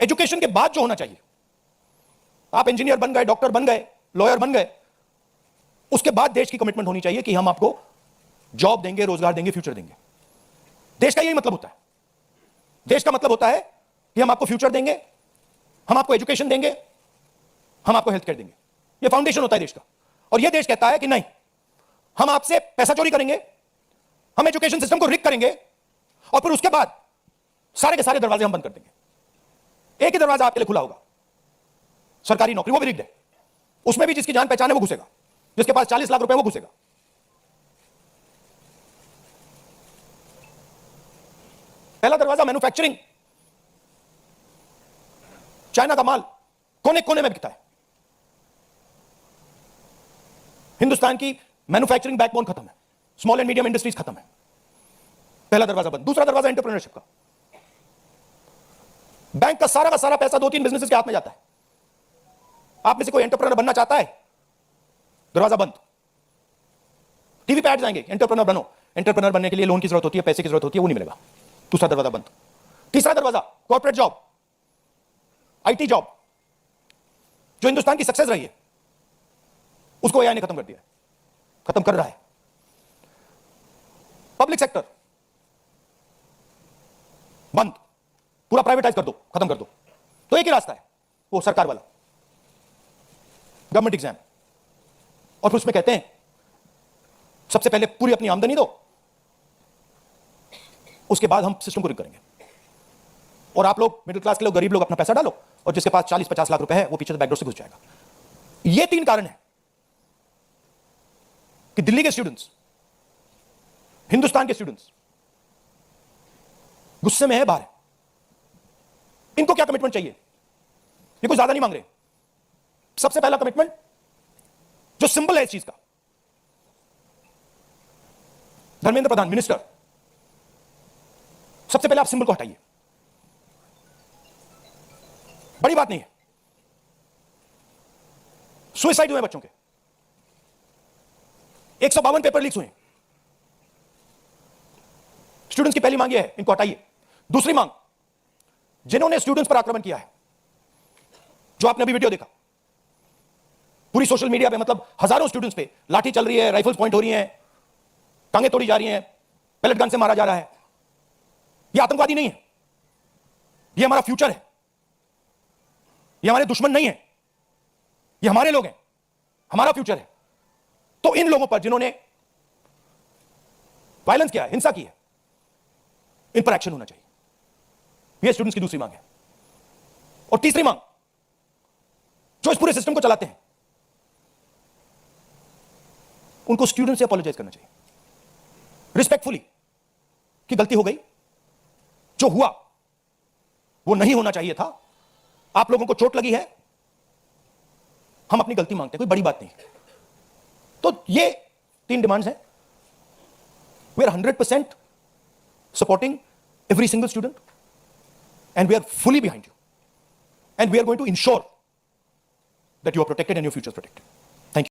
Education के बाद जो होना चाहिए, आप इंजीनियर बन गए, डॉक्टर बन गए, लॉयर बन गए, उसके बाद देश की कमिटमेंट होनी चाहिए कि हम आपको जॉब देंगे, रोजगार देंगे, फ्यूचर देंगे। देश का यही मतलब होता है। देश का मतलब होता है कि हम आपको फ्यूचर देंगे, हम आपको एजुकेशन देंगे, हम आपको हेल्थ केयर देंगे। यह फाउंडेशन होता है देश का। और यह देश कहता है कि नहीं, हम आपसे पैसा चोरी करेंगे, हम एजुकेशन सिस्टम को रिग करेंगे, और फिर उसके बाद सारे के सारे दरवाजे हम बंद कर देंगे। एक ही दरवाजा आपके लिए खुला होगा, सरकारी नौकरी, वो भी रिग्ड है। उसमें भी जिसकी जान पहचान है वो घुसेगा, जिसके पास 40 लाख रुपए वो घुसेगा। पहला दरवाजा मैन्युफैक्चरिंग। चाइना का माल कोने कोने में बिकता है। हिंदुस्तान की मैन्युफैक्चरिंग बैकबोन खत्म है, स्मॉल एंड मीडियम इंडस्ट्रीज खत्म है। पहला दरवाजा बंद। दूसरा दरवाजा एंटरप्रेन्योरशिप का। बैंक का सारा पैसा 2-3 बिजनेसेस के हाथ में जाता है। आप में से कोई एंटरप्रेन्योर बनना चाहता है, दरवाजा बंद। टीवी पे ऐड आएंगे, एंटरप्रेन्योर बनो। एंटरप्रेन्योर बनने के लिए लोन की जरूरत होती है, पैसे की जरूरत होती है, वो नहीं मिलेगा। दूसरा दरवाजा बंद। तीसरा दरवाजा कॉर्पोरेट जॉब, आईटी जॉब, जो हिंदुस्तान की सक्सेस रही है, उसको एआई ने खत्म कर दिया है, खत्म कर रहा है। पब्लिक सेक्टर बंद, पूरा प्राइवेटाइज कर दो, खत्म कर दो। तो एक ही रास्ता है, वो सरकार वाला, गवर्नमेंट एग्जाम। और फिर उसमें कहते हैं सबसे पहले पूरी अपनी आमदनी दो, उसके बाद हम सिस्टम को रिग करेंगे। और आप लोग मिडिल क्लास के लोग, गरीब लोग अपना पैसा डालो, और जिसके पास 40-50 लाख रुपए है वो पीछे से बैकडोर से घुस जाएगा। ये 3 कारण है कि दिल्ली के स्टूडेंट्स, हिंदुस्तान के स्टूडेंट्स गुस्से में है, बाहर है। इनको क्या कमिटमेंट चाहिए? ये कोई ज्यादा नहीं मांग रहे। सबसे पहला कमिटमेंट जो सिंबल है इस चीज का, धर्मेंद्र प्रधान मिनिस्टर, सबसे पहले आप सिंबल को हटाइए। बड़ी बात नहीं है। सुसाइड हुए बच्चों के, 152 पेपर लीक्स हुए। स्टूडेंट्स की पहली मांग यह है, इनको हटाइए। दूसरी मांग, जिन्होंने स्टूडेंट्स पर आक्रमण किया है, जो आपने अभी वीडियो देखा, पूरी सोशल मीडिया पे, मतलब हजारों स्टूडेंट्स पे लाठी चल रही है, राइफल्स पॉइंट हो रही हैं, टांगे तोड़ी जा रही हैं, पेलेट गन से मारा जा रहा है। ये आतंकवादी नहीं है, ये हमारा फ्यूचर है, ये हमारे दुश्मन नहीं है, ये हमारे लोग हैं, हमारा फ्यूचर है। तो इन लोगों पर जिन्होंने वायलेंस किया है, हिंसा की है, इन पर एक्शन होना चाहिए। ये स्टूडेंट्स की दूसरी मांग है। और तीसरी मांग, जो इस पूरे सिस्टम को चलाते हैं, उनको स्टूडेंट से अपोलोजाइज करना चाहिए रिस्पेक्टफुली कि गलती हो गई, जो हुआ वो नहीं होना चाहिए था, आप लोगों को चोट लगी है, हम अपनी गलती मांगते हैं, कोई बड़ी बात नहीं। तो ये 3 डिमांड्स हैं। We are 100% supporting every single student, and we are fully behind you, and we are going to ensure that you are protected and your future is protected.